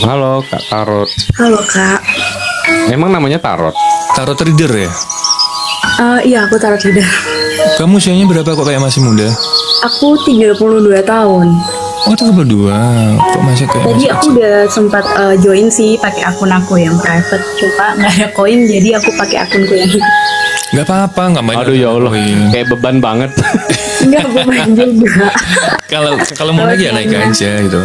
Halo Kak Tarot. Halo Kak. Emang namanya Tarot? Tarot reader ya? Iya aku tarot leader. Kamu usianya berapa kok kayak masih muda? Aku 32 tahun. Oh, itu berdua. Kok masih kayak Tadi masih aku kecil? udah sempat join sih pakai akun aku yang private. Cuma nggak ada koin jadi aku pakai akunku yang ini. Gak apa-apa, gak banyak. Aduh ya Allah, poin. kayak beban banget. Enggak beban juga. Kalau mau lagi ya naik aja gitu.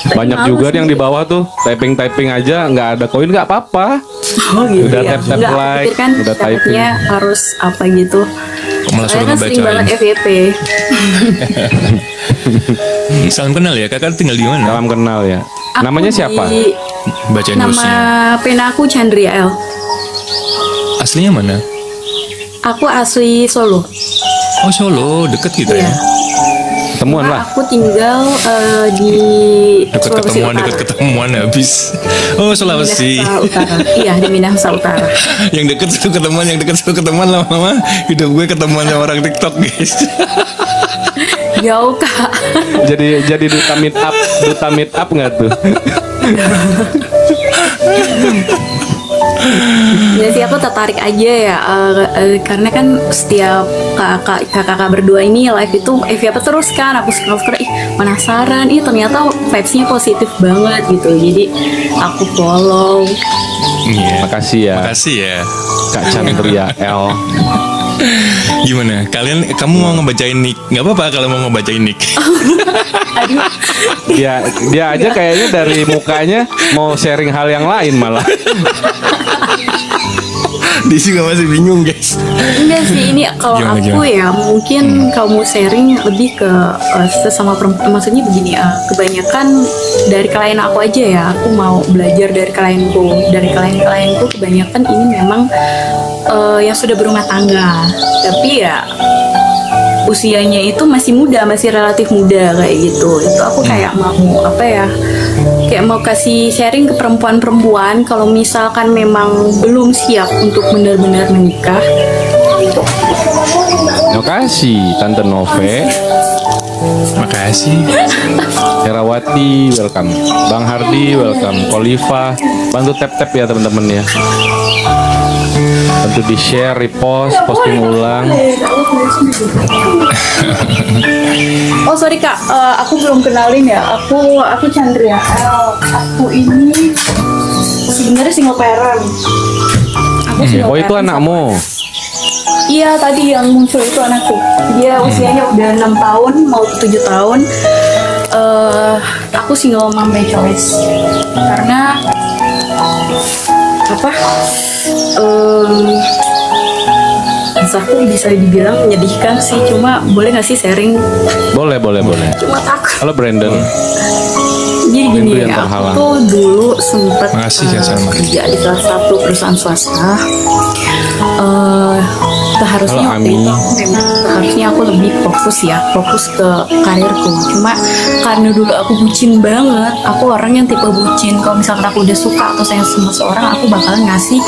Banyak males juga yang nih. di bawah tuh typing aja nggak ada koin nggak apa-apa. Oh gitu Udah ya. tap-tap Enggak, aku like, pikir kan udah typing. syaratnya harus apa gitu. Kok malah Saya suruh kan sering banget ngebacain. FYP. Salam kenal ya, kakak tinggal di mana? Salam kenal ya. Aku Namanya di- siapa? Bacain Nama terusnya. pena aku Chandria L. Aslinya mana? Aku asli Solo. Oh, Solo, deket kita Iya. ya. Temuan Cuma lah. aku tinggal di Deket Sulawesi ketemuan, Utara. deket ketemuan habis. Oh, Sulawesi. Minahasa Utara. Iya di Minahasa Utara. Yang deket satu ketemuan, yang deket satu ketemuan, lama-lama hidup gue ketemuan sama orang TikTok, guys. Jauh Kak. Jadi duta meet up nggak tuh? Ya sih aku tertarik aja ya karena kan setiap kakak berdua ini live itu FYP terus kan aku scroll ih penasaran ternyata vibes-nya positif banget gitu jadi aku follow. Iya. Makasih ya Makasih ya. Kak Chandria L. Gimana? Kamu mau ngebacain nick? Gak apa-apa kalau mau ngebacain nick. Aduh. Dia aja kayaknya dari mukanya mau sharing hal yang lain malah. Dia juga masih bingung, guys. Enggak sih ini kalau Gimana, aku gimana? ya mungkin kamu sharing lebih ke sesama perempuan maksudnya begini kebanyakan dari klien aku aja ya aku mau belajar dari klienku kebanyakan ini memang yang sudah berumah tangga tapi ya usianya itu masih muda masih relatif muda kayak gitu itu aku kayak mau apa ya kayak mau kasih sharing ke perempuan-perempuan kalau misalkan memang belum siap untuk benar-benar menikah. Makasih Tante Nove, Makasih. Herawati welcome, Bang Hardi welcome, Kolifa bantu tap ya teman-teman ya. Bantu di share, repost, posting ulang. Oh sorry kak, aku belum kenalin ya. Aku Chandria. Aku ini sebenarnya single parent. Aku single Oh itu parent. anakmu. Iya tadi yang muncul itu anakku. Dia usianya udah 6 tahun mau 7 tahun. Aku single mom by choice karena apa? Kisahku bisa dibilang menyedihkan sih. Cuma boleh nggak sih sharing? Boleh. Cuma takut. Halo Brandon. Jadi gini Itu yang ya, terhalang. aku tuh dulu sempet Makasih ya, Salma. kerja di salah satu perusahaan swasta. Seharusnya Halo, waktu Ami. itu seharusnya aku lebih fokus ke karirku. Cuma karena dulu aku bucin banget, aku orang yang tipe bucin. Kalau misalkan aku udah suka atau sayang sama seorang, aku bakalan ngasih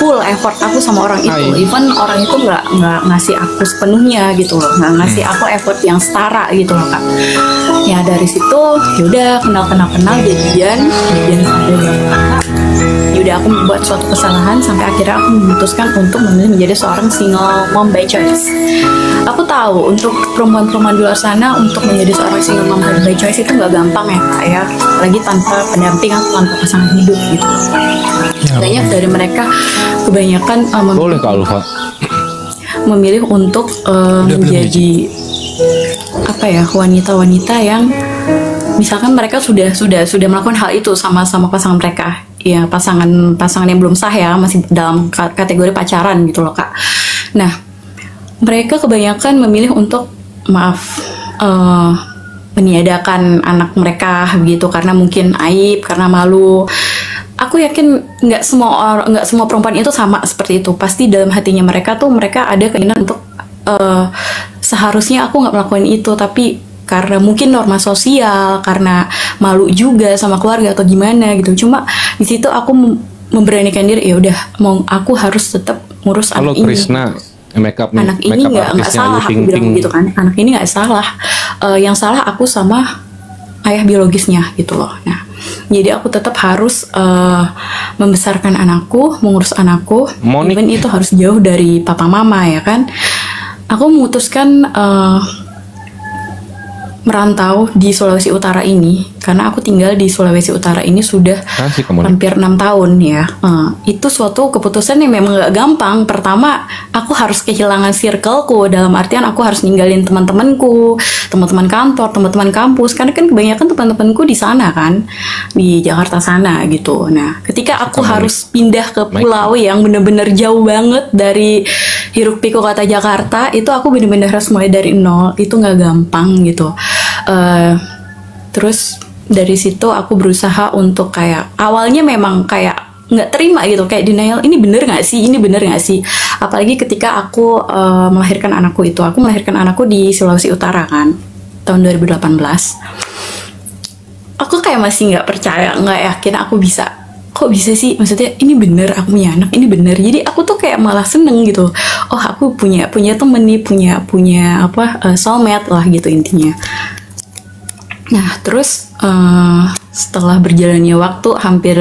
full effort aku sama orang itu. Hai. Even orang itu nggak ngasih aku sepenuhnya gitu loh, nggak ngasih aku effort yang setara gitu loh kak. Ya dari situ yaudah kenal jadian sampai berapa lama. Yaudah aku membuat suatu kesalahan sampai akhirnya aku memutuskan untuk memilih menjadi seorang single mom by choice. Aku tahu untuk perempuan-perempuan di luar sana untuk menjadi seorang single mom by choice itu nggak gampang ya kak ya, lagi tanpa pendamping atau tanpa pasangan hidup gitu. Banyak dari mereka kebanyakan Boleh Kak Alfa. memilih untuk menjadi apa ya wanita-wanita yang misalkan mereka sudah melakukan hal itu sama pasangan mereka ya pasangan yang belum sah ya masih dalam kategori pacaran gitu loh kak. Nah mereka kebanyakan memilih untuk meniadakan anak mereka begitu karena mungkin aib karena malu. Aku yakin nggak semua perempuan itu sama seperti itu. Pasti dalam hatinya mereka ada keinginan untuk seharusnya aku nggak melakukan itu, tapi karena mungkin norma sosial, karena malu juga sama keluarga atau gimana gitu. Cuma di situ aku memberanikan diri, ya udah mau aku harus tetap ngurus Halo anak ini. Krisna, makeup nih. Anak ini nggak salah, aku bilang gitu kan. Anak ini nggak salah. Yang salah aku sama ayah biologisnya gitu loh. Nah, jadi aku tetap harus membesarkan anakku, mengurus anakku, even itu harus jauh dari papa mama ya kan. Aku memutuskan merantau di Sulawesi Utara ini karena aku tinggal di Sulawesi Utara ini sudah hampir 6 tahun ya. Itu suatu keputusan yang memang gak gampang. Pertama, aku harus kehilangan circleku, dalam artian aku harus ninggalin teman-temanku, teman-teman kantor, teman-teman kampus, karena kan kebanyakan teman-temanku di sana kan, di Jakarta sana gitu. Nah, ketika aku harus pindah ke pulau yang bener-bener jauh banget dari hiruk pikuk kota Jakarta, itu aku bener-bener harus mulai dari nol. Itu nggak gampang gitu. Terus dari situ aku berusaha untuk kayak awalnya memang kayak nggak terima gitu, kayak denial, ini bener nggak sih, apalagi ketika aku melahirkan anakku itu. Aku melahirkan anakku di Sulawesi Utara kan, tahun 2018. Aku kayak masih nggak percaya, nggak yakin aku bisa, kok bisa sih, maksudnya ini bener aku punya anak, ini bener. Jadi aku tuh kayak malah seneng gitu, oh aku punya temen nih, punya soulmate lah gitu intinya. Nah terus setelah berjalannya waktu hampir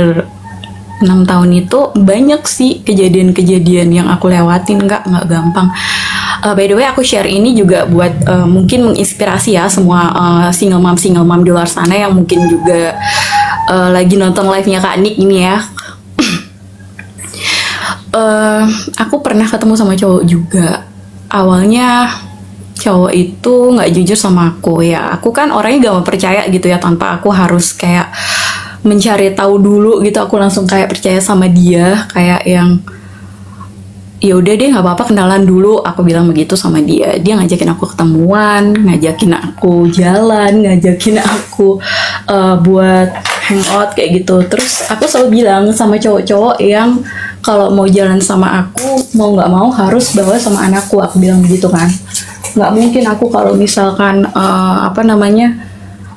6 tahun itu, banyak sih kejadian-kejadian yang aku lewatin, nggak gampang. By the way, aku share ini juga buat mungkin menginspirasi ya semua single mom di luar sana yang mungkin juga lagi nonton live-nya Kak Nick ini ya. Aku pernah ketemu sama cowok juga. Awalnya cowok itu nggak jujur sama aku ya. Aku kan orangnya gak mau percaya gitu ya, tanpa aku harus kayak mencari tahu dulu gitu. Aku langsung kayak percaya sama dia, kayak yang ya udah deh nggak apa-apa, kenalan dulu, aku bilang begitu sama dia. Dia ngajakin aku ketemuan, ngajakin aku jalan, ngajakin aku buat hangout kayak gitu. Terus aku selalu bilang sama cowok-cowok yang kalau mau jalan sama aku, mau nggak mau harus bawa sama anakku, aku bilang begitu kan. Nggak mungkin aku kalau misalkan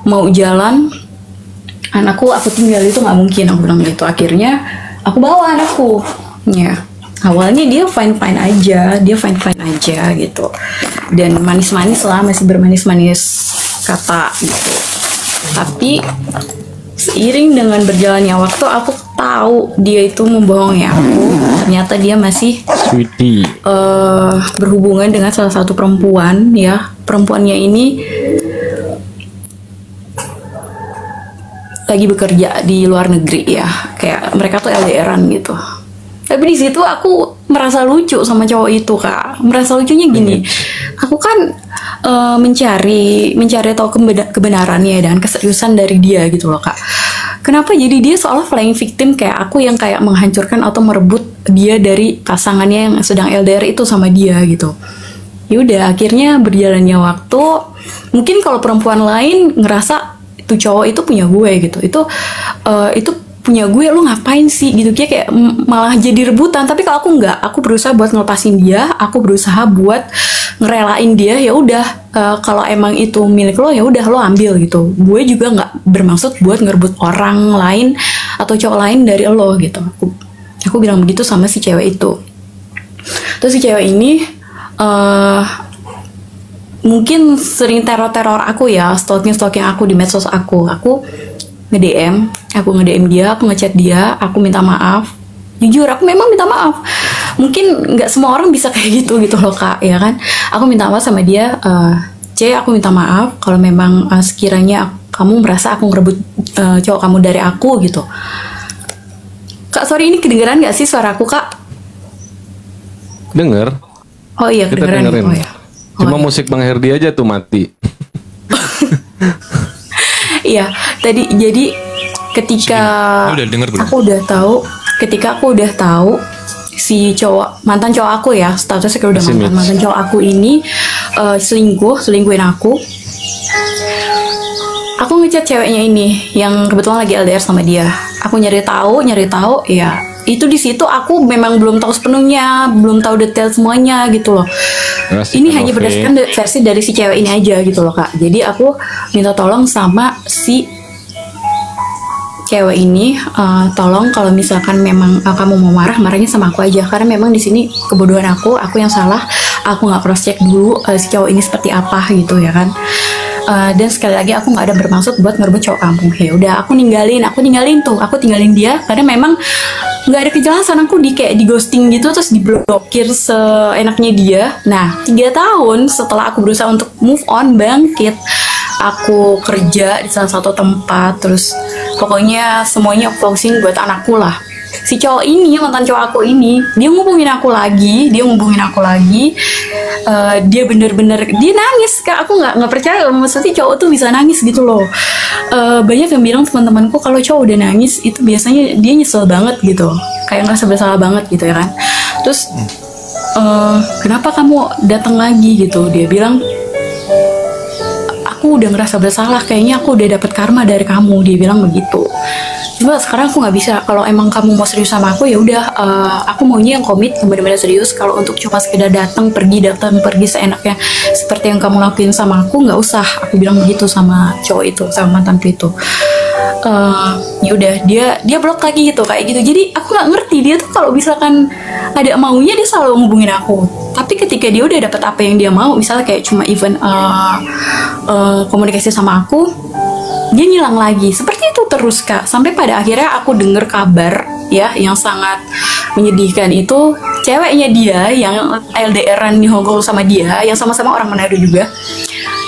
mau jalan anakku aku tinggal, itu nggak mungkin, aku bilang gitu. Akhirnya aku bawa anakku ya. Awalnya dia fine aja gitu, dan manis-manis lah, masih bermanis-manis kata gitu. Tapi seiring dengan berjalannya waktu, aku tahu dia itu membohongi aku. Ternyata dia masih berhubungan dengan salah satu perempuan ya. Perempuannya ini lagi bekerja di luar negeri ya, kayak mereka tuh LDR-an gitu. Tapi di situ aku merasa lucu sama cowok itu, Kak. Merasa lucunya gini, aku kan mencari tahu kebenarannya dan keseriusan dari dia gitu loh, Kak. Kenapa jadi dia seolah playing victim kayak aku yang kayak menghancurkan atau merebut dia dari pasangannya yang sedang LDR itu sama dia gitu. Yaudah, akhirnya berjalannya waktu, mungkin kalau perempuan lain ngerasa itu cowok itu punya gue gitu, itu punya gue, lu ngapain sih gitu, kayak malah jadi rebutan. Tapi kalau aku nggak, aku berusaha buat ngelepasin dia, aku berusaha buat ngerelain dia. Ya udah, kalau emang itu milik lo, ya udah lo ambil gitu. Gue juga nggak bermaksud buat ngerebut orang lain atau cowok lain dari lo gitu. Aku bilang begitu sama si cewek itu. Terus si cewek ini mungkin sering teror aku ya, stalking aku di medsos aku nge-DM dia, aku ngechat dia, aku minta maaf. Jujur, aku memang minta maaf. Mungkin nggak semua orang bisa kayak gitu loh, Kak, ya kan? Aku minta maaf sama dia, aku minta maaf kalau memang sekiranya kamu merasa aku ngerebut cowok kamu dari aku gitu. Kak, sorry, ini kedengeran nggak sih suaraku, Kak? Denger. Oh iya, kita kedengeran. dengerin. Oh, iya. Cuma musik Bang Herdi aja tuh mati. Iya, jadi ketika aku udah tahu si mantan cowok aku ya, statusnya kayak udah mantan cowok aku ini selingkuhin aku ngechat ceweknya ini yang kebetulan lagi LDR sama dia. Aku nyari tahu ya. Itu di situ aku memang belum tahu sepenuhnya, belum tahu detail semuanya gitu loh. Ini hanya berdasarkan versi dari si cewek ini aja gitu loh, Kak. Jadi aku minta tolong sama si cewek ini, tolong kalau misalkan memang kamu mau marahnya sama aku aja, karena memang di sini kebodohan aku yang salah. Aku nggak cross check dulu si cowok ini seperti apa gitu ya kan. Dan sekali lagi aku nggak ada bermaksud buat ngerebut cowok kamu. Ya udah, aku tinggalin dia karena memang nggak ada kejelasan. Aku kayak di ghosting gitu, terus diblokir seenaknya dia. Nah, 3 tahun setelah aku berusaha untuk move on, bangkit, aku kerja di salah satu tempat, terus pokoknya semuanya aku fokusin buat anakku lah. Si cowok ini, mantan cowok aku ini, dia ngubungin aku lagi. Dia bener-bener, dia nangis, Kak. Aku nggak percaya, maksudnya cowok tuh bisa nangis gitu loh. Banyak yang bilang, teman-temanku, kalau cowok udah nangis itu biasanya dia nyesel banget gitu, kayak ngerasa bersalah banget gitu ya kan. Terus kenapa kamu datang lagi gitu? Dia bilang, aku udah ngerasa bersalah, kayaknya aku udah dapet karma dari kamu. Dia bilang begitu. Cuma sekarang aku nggak bisa. Kalau emang kamu mau serius sama aku, ya udah, aku maunya yang komit, yang benar-benar serius. Kalau untuk cuma sekedar datang pergi seenaknya seperti yang kamu lakuin sama aku, nggak usah. Aku bilang begitu sama cowok itu, sama mantanku itu. Ya udah, dia blok lagi gitu, kayak gitu. Jadi aku nggak ngerti dia tuh kalau misalkan ada maunya, dia selalu ngubungin aku. Tapi ketika dia udah dapet apa yang dia mau, misalnya kayak cuma event komunikasi sama aku, dia ngilang lagi. Seperti itu terus, Kak. Sampai pada akhirnya aku dengar kabar ya yang sangat menyedihkan, itu ceweknya dia yang LDR-an di Hong Kong sama dia, yang sama-sama orang Manado juga,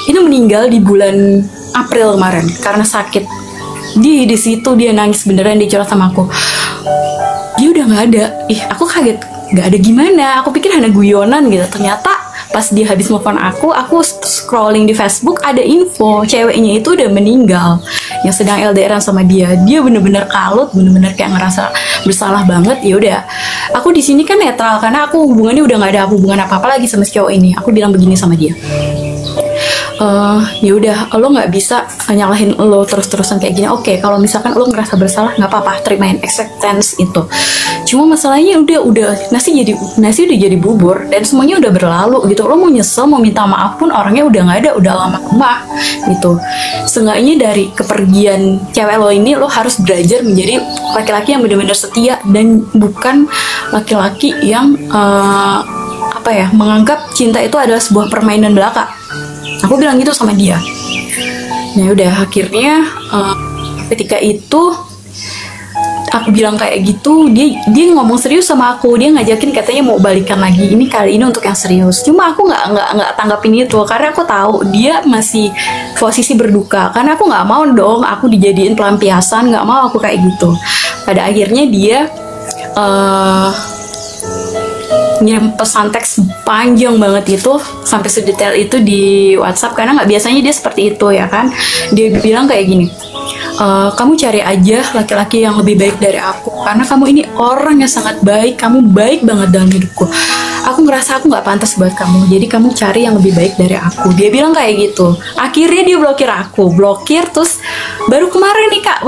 itu meninggal di bulan April kemarin karena sakit. Di situ dia nangis beneran, dia curhat sama aku. Dia udah nggak ada. Aku kaget. Nggak ada gimana? Aku pikir hanya guyonan gitu. Ternyata pas dia habis move on aku scrolling di Facebook, ada info ceweknya itu udah meninggal, yang sedang LDRan sama dia. Dia bener-bener kalut, bener-bener kayak ngerasa bersalah banget. Ya udah, aku di sini kan netral karena aku hubungannya udah nggak ada hubungan apa-apa lagi sama si cowok ini. Aku bilang begini sama dia, ya udah, lo nggak bisa nyalahin lo terus-terusan kayak gini. Oke, kalau misalkan lo ngerasa bersalah, nggak apa-apa, terimain, acceptance itu. Cuma masalahnya udah nasi udah jadi bubur dan semuanya udah berlalu gitu. Lo mau nyesel, mau minta maaf pun orangnya udah nggak ada, udah lama rumah gitu. Seenggaknya dari kepergian cewek lo ini, lo harus belajar menjadi laki-laki yang benar-benar setia dan bukan laki-laki yang menganggap cinta itu adalah sebuah permainan belaka. Aku bilang gitu sama dia. Nah udah, akhirnya ketika itu aku bilang kayak gitu, dia ngomong serius sama aku. Dia ngajakin katanya mau balikan lagi, ini kali ini untuk yang serius. Cuma aku nggak tanggapin itu karena aku tahu dia masih posisi berduka. Karena aku nggak mau dong aku dijadiin pelampiasan, nggak mau aku kayak gitu. Pada akhirnya dia ngirim pesan teks panjang banget itu, sampai sedetail itu di WhatsApp, karena nggak biasanya dia seperti itu ya kan. Dia bilang kayak gini, kamu cari aja laki-laki yang lebih baik dari aku, karena kamu ini orang yang sangat baik, kamu baik banget dalam hidupku. Aku ngerasa aku nggak pantas buat kamu, jadi kamu cari yang lebih baik dari aku. Dia bilang kayak gitu. Akhirnya dia blokir aku, terus baru kemarin nih Kak,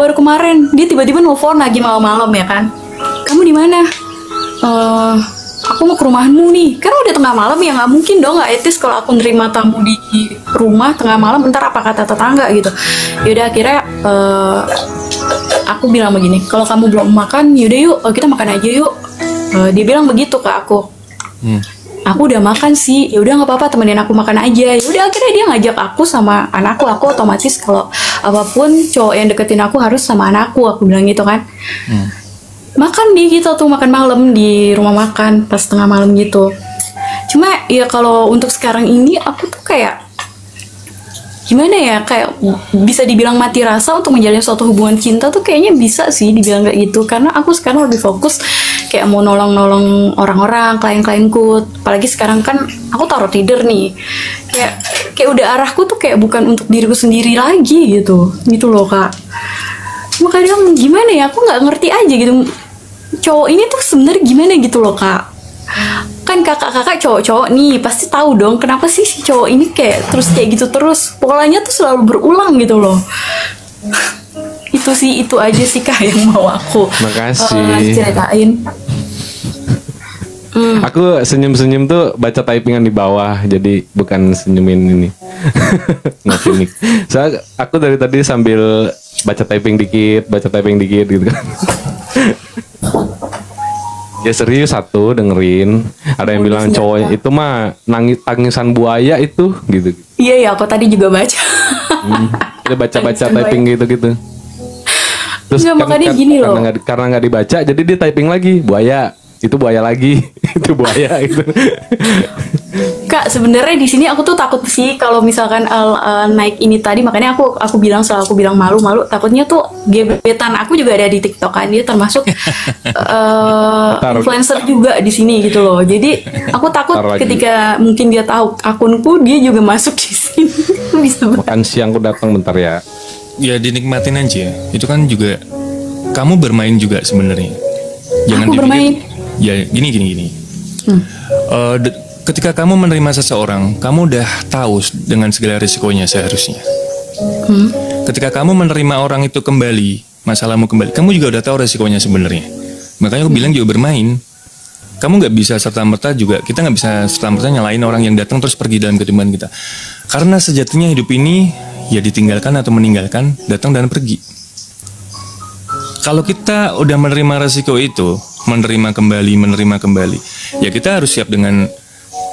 dia tiba-tiba nelfon lagi malam-malam ya kan. Kamu di mana? Aku mau ke rumahmu nih. Karena udah tengah malam ya, nggak mungkin dong, nggak etis kalau aku nerima tamu di rumah tengah malam, ntar apa kata tetangga gitu. Yaudah, akhirnya aku bilang begini, kalau kamu belum makan, yaudah yuk kita makan aja yuk. Dia bilang begitu ke aku. Aku udah makan sih, ya udah nggak apa-apa, temenin aku makan aja. Ya udah, akhirnya dia ngajak aku sama anakku. Aku otomatis kalau apapun cowok yang deketin aku harus sama anakku, aku bilang gitu kan. Makan nih kita tuh makan malam di rumah makan pas tengah malam gitu. Cuma ya kalau untuk sekarang ini aku tuh kayak gimana ya, kayak bisa dibilang mati rasa untuk menjalin suatu hubungan cinta tuh kayaknya bisa sih dibilang kayak gitu, karena aku sekarang lebih fokus kayak mau nolong orang-orang, klien-klienku. Apalagi sekarang kan aku taruh tidur nih, kayak udah arahku tuh kayak bukan untuk diriku sendiri lagi gitu loh Kak. Cuma kadang gimana ya, aku nggak ngerti aja gitu cowok ini tuh sebenarnya gimana gitu loh Kak. Kan kakak-kakak cowok-cowok nih pasti tahu dong kenapa sih si cowok ini kayak gitu terus, polanya tuh selalu berulang gitu loh. Itu aja sih Kak yang mau aku ceritain. Aku senyum-senyum tuh baca typingan di bawah, jadi bukan senyumin ini. Ngapain nih? Soalnya aku dari tadi sambil baca typing dikit gitu kan. Ya serius satu dengerin. Ada yang bilang cowok itu mah tangisan buaya itu gitu. Iya ya, aku tadi juga baca. Dia baca-baca typing gitu-gitu. Terus Nggak, makanya gini loh. Karena nggak dibaca, jadi dia typing lagi buaya. Itu buaya lagi. Itu buaya gitu. Kak, sebenarnya di sini aku tuh takut sih kalau misalkan naik ini tadi, makanya aku bilang soal aku bilang malu takutnya tuh gebetan aku juga ada di TikTok kan, dia termasuk influencer juga di sini gitu loh. Jadi aku takut ketika mungkin dia tahu akunku, dia juga masuk di sini. Bisa makan siang aku datang bentar ya. Ya dinikmatin aja. Itu kan juga kamu bermain juga sebenarnya. Jangan aku bermain. Ya gini. Ketika kamu menerima seseorang, kamu udah tahu dengan segala risikonya seharusnya. Ketika kamu menerima orang itu kembali, masalahmu kembali, kamu juga udah tahu risikonya sebenarnya. Makanya aku bilang juga bermain. Kamu nggak bisa serta-merta juga, kita nggak bisa serta-merta nyalain orang yang datang terus pergi dalam kehidupan kita. Karena sejatinya hidup ini ya ditinggalkan atau meninggalkan, datang dan pergi. Kalau kita udah menerima resiko itu, menerima kembali, ya kita harus siap dengan,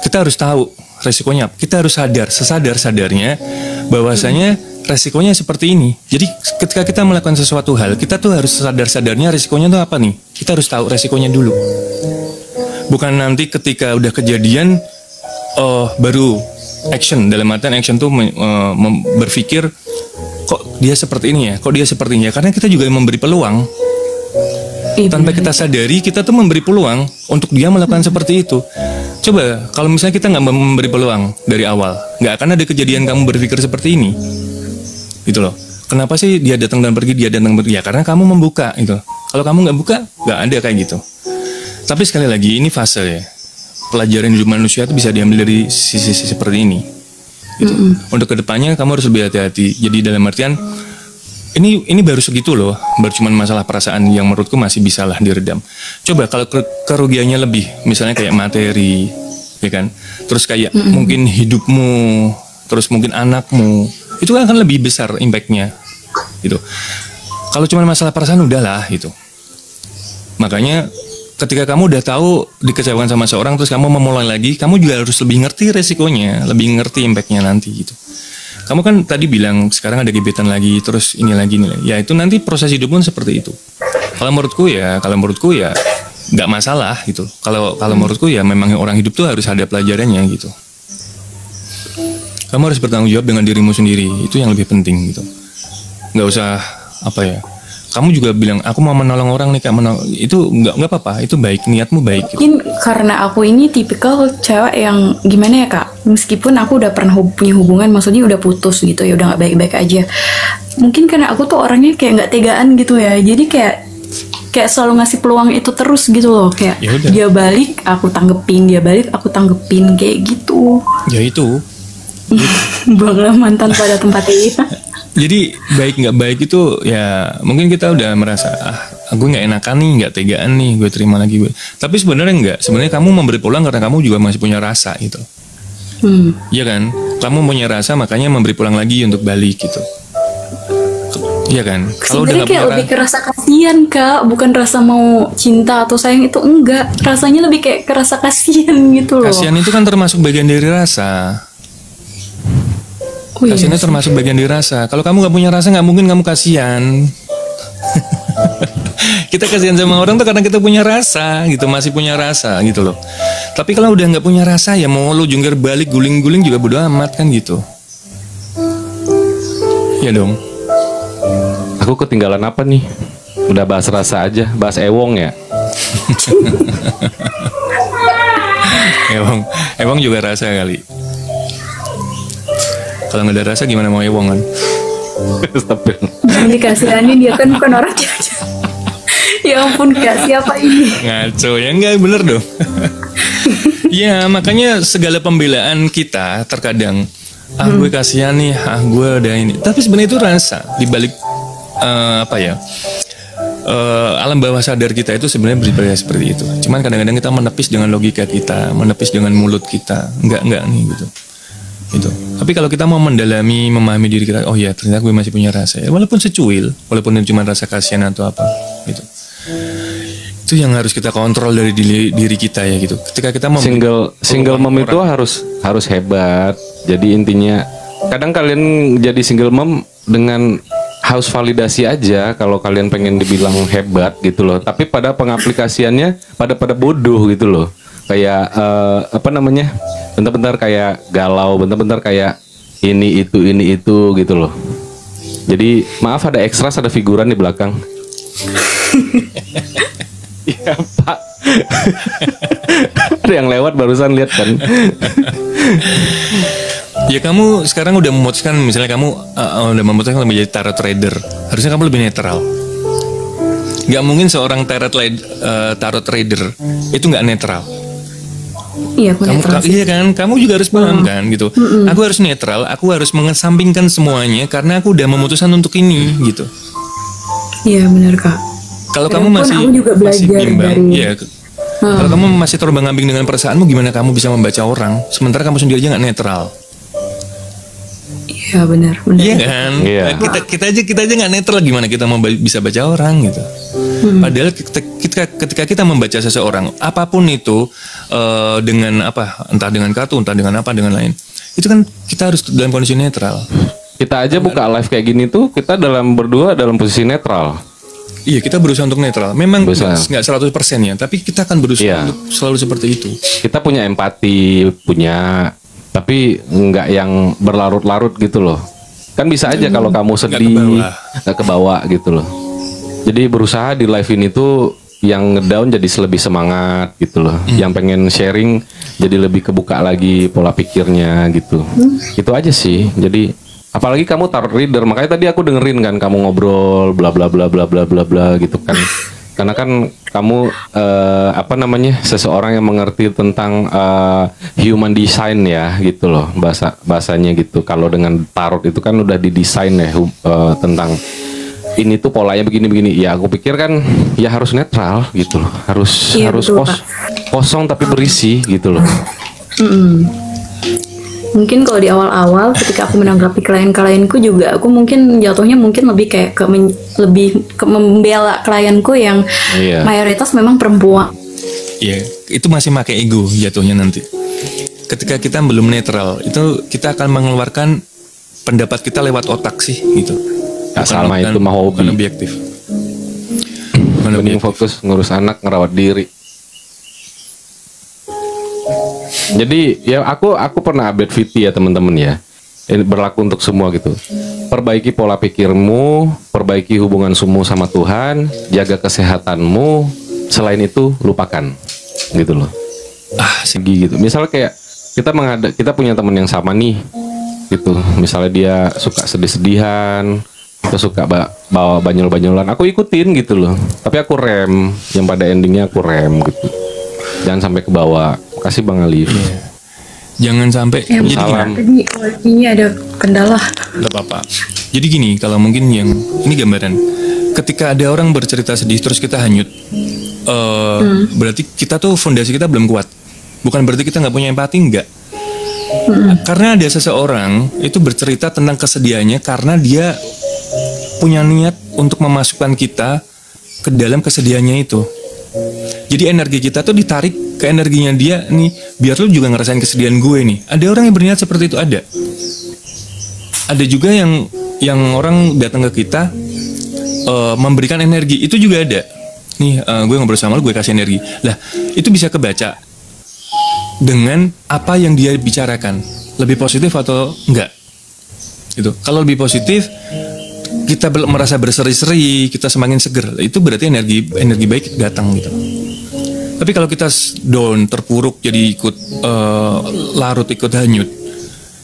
kita harus tahu resikonya. Kita harus sadar, sesadar-sadarnya bahwasanya resikonya seperti ini. Jadi ketika kita melakukan sesuatu hal, kita tuh harus sadar-sadarnya resikonya tuh apa nih. Kita harus tahu resikonya dulu. Bukan nanti ketika udah kejadian, baru action. Dalam artian action tuh berpikir, kok dia seperti ini ya, kok dia seperti ini ya. Karena kita juga memberi peluang. Tanpa kita sadari, kita tuh memberi peluang untuk dia melakukan seperti itu. Coba, kalau misalnya kita nggak memberi peluang dari awal, nggak akan ada kejadian kamu berpikir seperti ini. Gitu loh. Kenapa sih dia datang dan pergi, dia datang dan pergi? Ya karena kamu membuka gitu. Kalau kamu nggak buka, nggak ada kayak gitu. Tapi sekali lagi, ini fase ya. Pelajaran hidup manusia itu bisa diambil dari sisi-sisi seperti ini. Gitu. Untuk kedepannya kamu harus lebih hati-hati. Jadi dalam artian, ini baru segitu loh, baru cuma masalah perasaan yang menurutku masih bisa lah diredam. Coba kalau kerugiannya lebih, misalnya kayak materi, ya kan, terus kayak mungkin hidupmu, terus mungkin anakmu, itu akan lebih besar impactnya, gitu. Kalau cuma masalah perasaan udahlah, gitu. Makanya ketika kamu udah tahu dikecewakan sama seorang, terus kamu memulai lagi, kamu juga harus lebih ngerti resikonya, lebih ngerti impactnya nanti, gitu. Kamu kan tadi bilang sekarang ada gebetan lagi, terus ini lagi. Ya itu nanti proses hidup pun seperti itu. Kalau menurutku ya nggak masalah gitu. Kalau menurutku ya memang orang hidup tuh harus ada pelajarannya gitu. Kamu harus bertanggung jawab dengan dirimu sendiri. Itu yang lebih penting gitu. Nggak usah apa ya. Kamu juga bilang aku mau menolong orang nih Kak, itu nggak apa-apa, itu baik, niatmu baik. Gitu. Mungkin karena aku ini tipikal cewek yang gimana ya Kak, meskipun aku udah pernah punya hubungan, maksudnya udah putus gitu ya, udah nggak baik-baik aja. Mungkin karena aku tuh orangnya kayak nggak tegaan gitu ya, jadi kayak selalu ngasih peluang itu terus gitu loh, kayak yaudah. Dia balik aku tanggepin, dia balik aku tanggepin kayak gitu. Ya itu. Buanglah mantan pada tempatnya. Jadi baik nggak baik itu ya mungkin kita udah merasa gue nggak enakan nih, nggak tegaan nih, gue terima lagi gue. Tapi sebenarnya nggak, sebenarnya kamu memberi peluang karena kamu juga masih punya rasa gitu. Iya kan, kamu punya rasa makanya memberi peluang lagi untuk balik gitu. Iya kan. Kalau udah kayak punya lebih ke rasa kasihan Kak, bukan rasa mau cinta atau sayang, itu enggak. Rasanya lebih kayak ke rasa kasihan gitu loh. Kasihan itu kan termasuk bagian dari rasa. Kasihannya termasuk bagian dari rasa. Kalau kamu nggak punya rasa, nggak mungkin kamu kasihan. Kita kasihan sama orang tuh karena kita punya rasa gitu, masih punya rasa gitu loh. Tapi kalau udah nggak punya rasa, ya mau lu jungkir balik, guling-guling juga bodo amat kan gitu. Ya dong. Aku ketinggalan apa nih? Udah bahas rasa aja, bahas ewong ya. Ewong juga rasa kali. Kalau nggak ada rasa gimana mau ewong kan? Jangan dikasihanin, dia kan bukan orang jahat. Ya ampun Kak, siapa ini? Ngaco ya, nggak bener dong. Ya makanya segala pembelaan kita terkadang gue kasihan nih, gue udah ini. Tapi sebenarnya itu rasa dibalik alam bawah sadar kita itu sebenarnya berpikir seperti itu. Cuman kadang-kadang kita menepis dengan logika kita, menepis dengan mulut kita. Enggak nih gitu. Gitu. Tapi kalau kita mau mendalami, memahami diri kita, oh ya ternyata gue masih punya rasa ya, walaupun secuil, walaupun itu cuma rasa kasihan atau apa gitu. Itu yang harus kita kontrol dari diri kita ya gitu. Ketika kita single mom itu harus hebat. Jadi intinya kadang kalian jadi single mom dengan haus validasi aja kalau kalian pengen dibilang hebat gitu loh. Tapi pada pengaplikasiannya pada bodoh gitu loh. Kayak apa namanya? Bentar-bentar kayak galau, bentar-bentar kayak ini itu gitu loh. Jadi maaf ada ekstras, ada figuran di belakang. Iya Pak. Ada yang lewat barusan lihat kan. Ya kamu sekarang udah memutuskan, misalnya kamu udah memutuskan menjadi tarot trader, harusnya kamu lebih netral. Gak mungkin seorang tarot trader itu gak netral. Iya, aku netral sih. Iya kan, kamu juga harus paham kan gitu. Aku harus netral, aku harus mengesampingkan semuanya karena aku udah memutuskan untuk ini gitu. Iya benar Kak. Kalau kamu masih bimbang, ya. Kalau kamu masih terombang-ambing dengan perasaanmu, gimana kamu bisa membaca orang? Sementara kamu sendiri aja nggak netral. Iya benar. Iya kan? Iya. Kita aja nggak netral, gimana kita mau bisa baca orang gitu? Padahal ketika kita membaca seseorang, apapun itu dengan apa, entah dengan kartu, entah dengan apa, dengan lain, itu kan kita harus dalam kondisi netral. Kita aja buka live kayak gini tuh, kita berdua dalam posisi netral. Iya, kita berusaha untuk netral. Memang nggak 100% ya, tapi kita akan berusaha untuk selalu seperti itu. Kita punya empati, tapi nggak yang berlarut-larut gitu loh. Kan bisa aja kalau kamu sedih, nggak ke bawah gitu loh. Jadi berusaha di live ini tuh yang ngedown jadi lebih semangat gitu loh. Yang pengen sharing jadi lebih kebuka lagi pola pikirnya gitu. Itu aja sih. Jadi apalagi kamu tarot reader, makanya tadi aku dengerin kan kamu ngobrol bla bla bla bla bla bla bla gitu kan. Karena kan kamu apa namanya, seseorang yang mengerti tentang human design ya gitu loh, bahasanya gitu. Kalau dengan tarot itu kan udah didesain ya tentang ini tuh polanya begini-begini. Ya aku pikir kan ya harus netral gitu loh. Harus kosong tapi berisi gitu loh. Mungkin kalau di awal-awal ketika aku menanggapi klien-klienku juga, aku mungkin jatuhnya lebih kayak lebih ke membela klienku yang mayoritas memang perempuan. Iya, itu masih pakai ego jatuhnya nanti. Ketika kita belum netral, itu kita akan mengeluarkan pendapat kita lewat otak sih gitu. Gak sama, itu mah hobi. Bukan objektif. Mending fokus ngurus anak, ngerawat diri. Jadi ya aku pernah update VT ya teman-teman ya. Ini berlaku untuk semua gitu. Perbaiki pola pikirmu, perbaiki hubunganmu sama Tuhan, jaga kesehatanmu. Selain itu lupakan, gitu loh. Segi gitu. Misalnya kayak kita punya teman yang sama nih, gitu. Misalnya dia suka sedih-sedihan, atau suka bawa banyol-banyolan, aku ikutin gitu loh. Tapi aku rem, yang pada endingnya aku rem gitu. Jangan sampai ke bawah. Makasih Bang Alif. Jangan sampai. Jadi ini ada kendala. Gak apa-apa. Jadi gini, kalau mungkin yang ini gambaran. Ketika ada orang bercerita sedih terus kita hanyut, berarti kita tuh fondasi kita belum kuat. Bukan berarti kita nggak punya empati, enggak. Karena ada seseorang itu bercerita tentang kesedihannya karena dia punya niat untuk memasukkan kita ke dalam kesedihannya itu. Jadi energi kita tuh ditarik ke energinya dia nih, biar lu juga ngerasain kesedihan gue nih. Ada orang yang berniat seperti itu, ada. Ada juga yang orang datang ke kita memberikan energi, itu juga ada. Nih gue ngobrol sama lu, gue kasih energi. Lah itu bisa kebaca dengan apa yang dia bicarakan, lebih positif atau enggak. Gitu. Kalau lebih positif, kita merasa berseri-seri, kita semakin seger. Itu berarti energi baik datang gitu. Tapi kalau kita down, terpuruk, jadi ikut larut, ikut hanyut,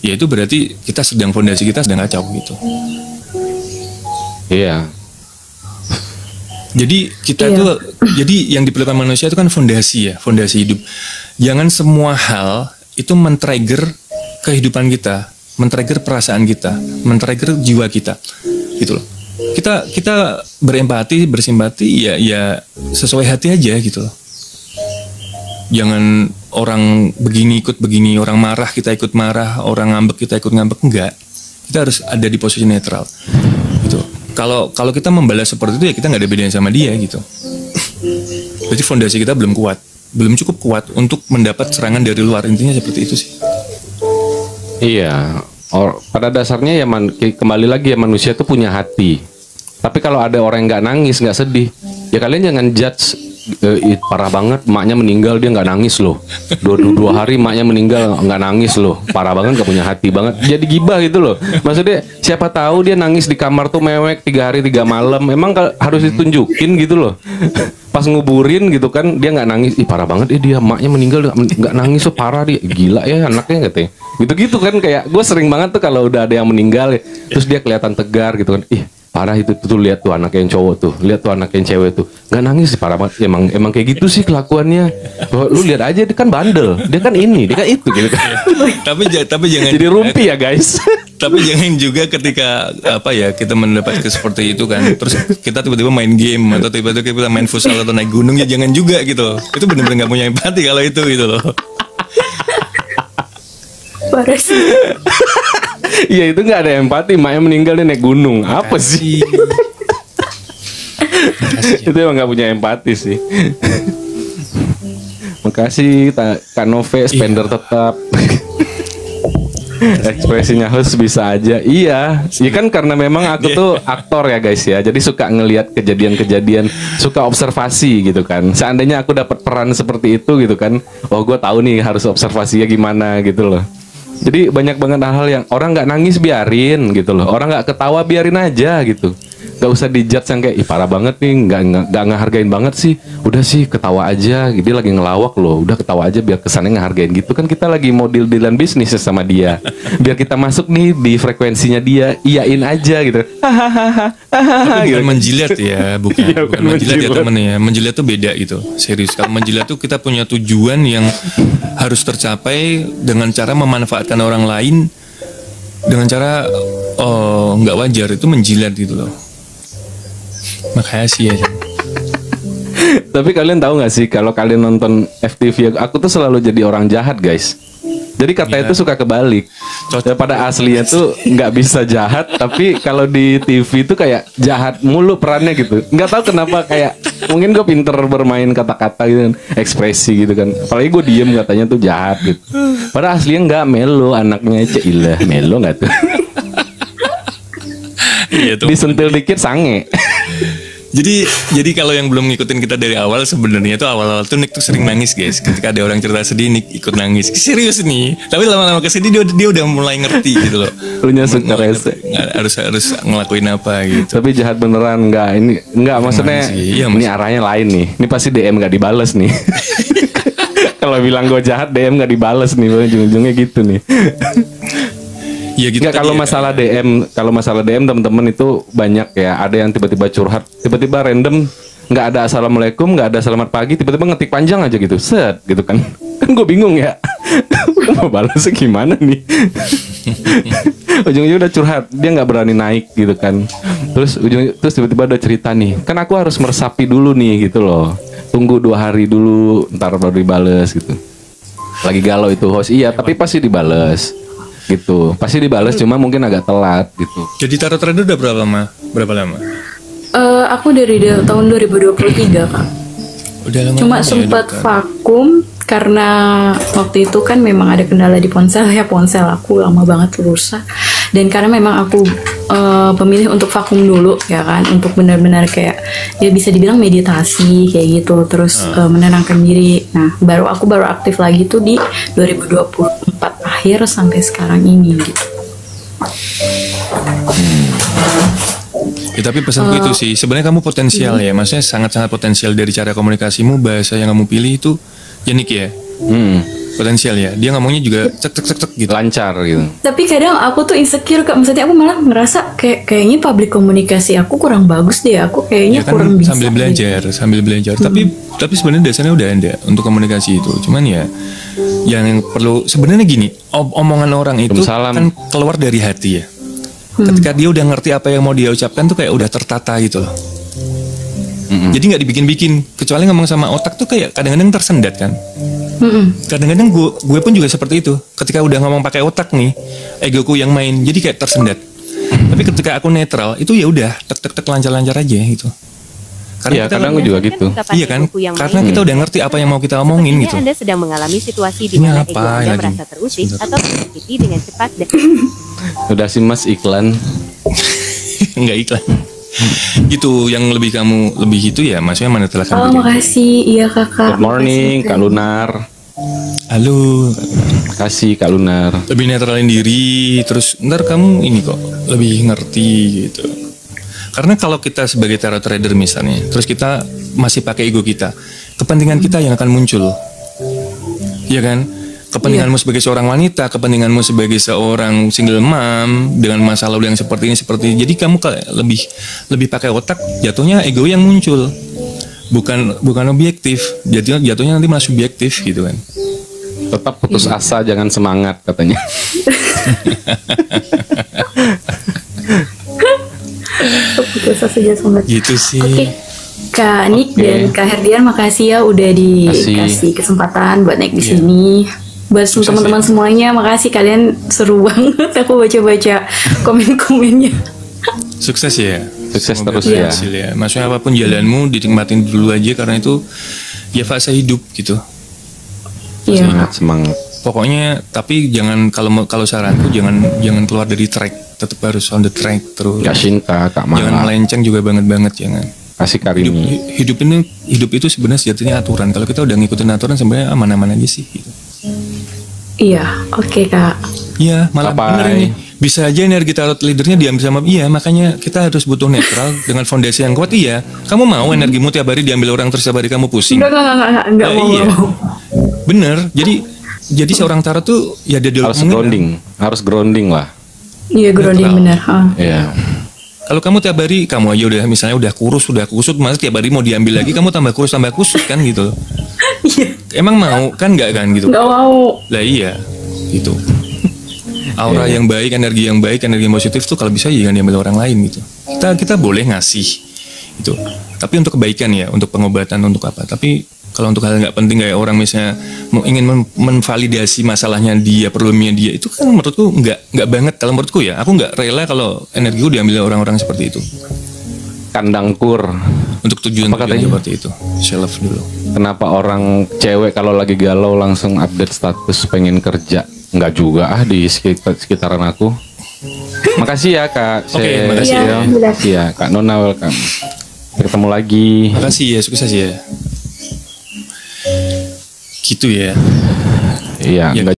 ya itu berarti fondasi kita sedang kacau gitu. Iya. Jadi jadi yang diperlukan manusia itu kan fondasi ya, fondasi hidup. Jangan semua hal itu men-trigger kehidupan kita, men-trigger perasaan kita, men-trigger jiwa kita, gitu loh. Kita berempati, bersimpati, ya sesuai hati aja gitu loh. Jangan orang begini ikut begini, orang marah kita ikut marah, orang ngambek kita ikut ngambek, enggak. Kita harus ada di posisi netral, gitu. Kalau kita membalas seperti itu ya kita nggak ada bedanya sama dia gitu. Berarti fondasi kita belum kuat, belum cukup kuat untuk mendapat serangan dari luar. Intinya seperti itu sih. Iya, pada dasarnya ya kembali lagi ya, manusia tuh punya hati. Tapi kalau ada orang yang nggak nangis, nggak sedih, ya kalian jangan judge. Parah banget, emaknya meninggal dia nggak nangis loh. Dua hari emaknya meninggal nggak nangis loh. Parah banget, nggak punya hati banget. Jadi gibah gitu loh. Maksudnya siapa tahu dia nangis di kamar tuh mewek 3 hari 3 malam. Emang harus ditunjukin gitu loh. Pas nguburin gitu kan dia nggak nangis. Ih parah banget, dia emaknya meninggal nggak nangis loh, parah dia. Gila ya anaknya katanya. Gitu-gitu kan, kayak gue sering banget tuh kalau udah ada yang meninggal ya, terus dia kelihatan tegar gitu kan. Ih parah itu tuh, lihat tuh anak yang cowok tuh, lihat tuh anak yang cewek tuh nggak nangis sih, parah banget. Emang kayak gitu sih kelakuannya. Lu lihat aja dia kan bandel, dia kan ini, dia kan itu gitu kan. tapi jangan jadi rumpi ya guys. Tapi jangan juga ketika kita mendapat seperti itu kan, terus kita tiba-tiba main game atau tiba-tiba kita main futsal atau naik gunung, ya jangan juga gitu. Itu benar-benar nggak punya empati kalau itu gitu loh. Parah sih. Iya itu nggak ada empati, maknya meninggal dia naik gunung. Apa sih? Itu emang nggak punya empati sih. Makasih Kak Nove, spender tetap. Ekspresinya host bisa aja. Iya kan karena memang aku tuh aktor ya guys ya. Jadi suka ngelihat kejadian-kejadian, suka observasi gitu kan. Seandainya aku dapat peran seperti itu gitu kan, oh gue tahu nih harus observasinya gimana gitu loh. Jadi banyak banget hal yang orang nggak nangis biarin gitu loh, orang nggak ketawa biarin aja gitu, nggak usah dijudge yang kayak ih parah banget nih, nggak ngehargain banget sih, udah sih ketawa aja, dia lagi ngelawak loh, udah ketawa aja biar kesannya ngehargain gitu kan, kita lagi mau deal-dealan bisnis sama dia, biar kita masuk nih di frekuensinya dia, iyain aja gitu, hahaha. Tapi bukan menjilat ya, bukan menjilat ya temen ya, menjilat tuh beda gitu, serius. Kalau menjilat tuh kita punya tujuan yang harus tercapai dengan cara memanfaatkan orang lain dengan cara nggak wajar, itu menjilat gitu loh. Makasih ya. Tapi kalian tahu nggak sih kalau kalian nonton FTV, aku tuh selalu jadi orang jahat guys. Jadi katanya itu suka kebalik. Pada aslinya tuh nggak bisa jahat, tapi kalau di TV itu kayak jahat mulu perannya gitu. Nggak tahu kenapa, kayak mungkin gue pinter bermain kata-kata gitu kan, ekspresi gitu kan. Apalagi gue diem katanya tuh jahat gitu. Padahal aslinya nggak, melo anaknya, cailah melo nggak tuh. Iya tuh. Disentil dikit sange. Jadi kalau yang belum ngikutin kita dari awal, sebenarnya tuh awal-awal tuh Nick tuh sering nangis guys. Ketika ada orang cerita sedih, Nick ikut nangis. Serius nih. Tapi lama-lama kesini dia udah mulai ngerti gitu loh. Punya suka rese. Harus ngelakuin apa gitu. Tapi jahat beneran nggak? Ini nggak, maksudnya iya, ini arahnya lain nih. Ini pasti DM nggak dibales nih. Kalau bilang gue jahat DM nggak dibales nih, ujung-ujungnya gitu nih. Ya gitu. Nggak, kalau masalah DM teman-teman itu banyak ya. Ada yang tiba-tiba curhat, tiba-tiba random, nggak ada assalamualaikum, nggak ada selamat pagi, tiba-tiba ngetik panjang aja gitu, set gitu kan. Kan gue bingung ya. Mau balasnya gimana nih? Ujung-ujungnya udah curhat, dia nggak berani naik gitu kan. Terus tiba-tiba udah cerita nih, kan aku harus meresapi dulu nih gitu loh. Tunggu 2 hari dulu, ntar baru dibales gitu. Lagi galau itu host, iya tapi pasti dibales. Gitu, pasti dibales, cuma mungkin agak telat gitu. Jadi tarot trader udah berapa lama? Aku dari tahun 2023 Kak. Udah lama. Cuma sempat vakum karena waktu itu kan memang ada kendala di ponsel ya, ponsel aku lama banget rusak. Dan karena memang aku pemilih untuk vakum dulu ya kan, untuk benar-benar kayak ya bisa dibilang meditasi kayak gitu, terus menenangkan diri. Nah, aku baru aktif lagi tuh di 2024 akhir sampai sekarang ini gitu. Ya, tapi pesanku itu sih, sebenarnya kamu potensial ya, maksudnya sangat-sangat potensial dari cara komunikasimu, bahasa yang kamu pilih itu, Yanik ya. Potensial ya, dia ngomongnya juga cek gitu, lancar gitu. Tapi kadang aku tuh insecure Kak, maksudnya aku malah ngerasa kayaknya public komunikasi aku kurang bagus deh, aku kayaknya ya kan, kurang bisa sambil belajar. Tapi sebenarnya dasarnya udah ada untuk komunikasi itu, cuman ya yang perlu sebenarnya gini, omongan orang itu kan keluar dari hati ya. Ketika dia udah ngerti apa yang mau dia ucapkan tuh kayak udah tertata gitu loh. Jadi nggak dibikin-bikin, kecuali ngomong sama otak tuh kayak kadang-kadang tersendat kan. Kadang-kadang gue pun juga seperti itu. Ketika udah ngomong pakai otak nih, egoku yang main, jadi kayak tersendat. Tapi ketika aku netral, itu ya udah tek lancar-lancar aja gitu. Iya, kadang juga gitu. Iya kan? Karena kita udah ngerti apa yang mau kita omongin gitu. Anda sedang mengalami situasi di Ini mana apa ego Anda lagi? merasa terusik atau tersakiti dengan cepat dan Udah sih Mas iklan. Nggak iklan. Gitu yang lebih kamu lebih itu ya, maksudnya menetralkan Oh, diri. makasih. Iya, Kakak. Good morning Kak Lunar. Halo, Kasih Kak Lunar. lebih netralin diri, terus ntar kamu ini kok lebih ngerti gitu. Karena kalau kita sebagai tarot trader misalnya, terus kita masih pakai ego kita, kepentingan kita yang akan muncul, iya kan? Kepentinganmu sebagai seorang wanita, kepentinganmu sebagai seorang single mom dengan masa lalu yang seperti ini, jadi kamu lebih pakai otak, jatuhnya ego yang muncul, bukan objektif, jatuhnya nanti malah subjektif gitu kan. Tetap putus asa, jangan semangat katanya. Putus asa saja sobat. Gitu sih. Oke. Kak Nick Oke. dan Kak Herdian, makasih ya udah dikasih kesempatan buat naik di Iya. sini. Buat Sukses teman-teman ya. semuanya, makasih, kalian seru banget. Aku baca-baca komen-komennya. Sukses ya. Sukses Semoga terus ya. berhasil ya. Maksudnya apapun jalanmu dinikmatin dulu aja karena itu ya fase hidup gitu. Iya. Semangat, semangat. Pokoknya tapi jangan kalau saranku jangan keluar dari track, tetap harus on the track terus. Kak Shinta, Kak Jangan Mala, melenceng juga banget jangan. kasih Karini. Hidup itu sebenarnya sejatinya aturan. Kalau kita udah ngikutin aturan sebenarnya aman-aman aja sih. Gitu. Iya, oke Kak. Iya, malah Bye-bye. bener ini. Bisa aja energi tarot leadernya diambil sama makanya kita harus butuh netral dengan fondasi yang kuat. Iya, kamu mau energimu tiap hari diambil orang terus tiap hari kamu pusing? Enggak Ya, mau. iya. Bener. Jadi seorang tarot tuh ya dia Harus grounding lah. Iya, grounding Netral. benar. Iya. Kalau kamu tiap hari kamu aja udah misalnya udah kurus, udah kusut, masa tiap hari mau diambil lagi kamu tambah kurus tambah kusut kan gitu. Iya, Emang mau kan nggak kan gitu? nggak mau. Lah iya, gitu. Aura yang baik, energi yang positif tuh kalau bisa jangan diambil orang lain gitu. Kita boleh ngasih itu. Tapi untuk kebaikan ya, untuk pengobatan, untuk apa. Tapi kalau untuk hal nggak penting kayak orang misalnya ingin menvalidasi masalahnya dia, problemnya dia, itu kan menurutku nggak banget. Kalau menurutku ya, aku nggak rela kalau energiku diambil orang-orang seperti itu. Kandang kur. Untuk tujuan katanya? seperti itu. Self dulu. Kenapa orang cewek kalau lagi galau langsung update status pengen kerja? Enggak juga di sekitaran aku. Makasih ya Kak. Oke, makasih ya. Iya, Kak Nona welcome. Ketemu lagi. Makasih ya, sukses ya. Gitu ya. Iya, Ya. enggak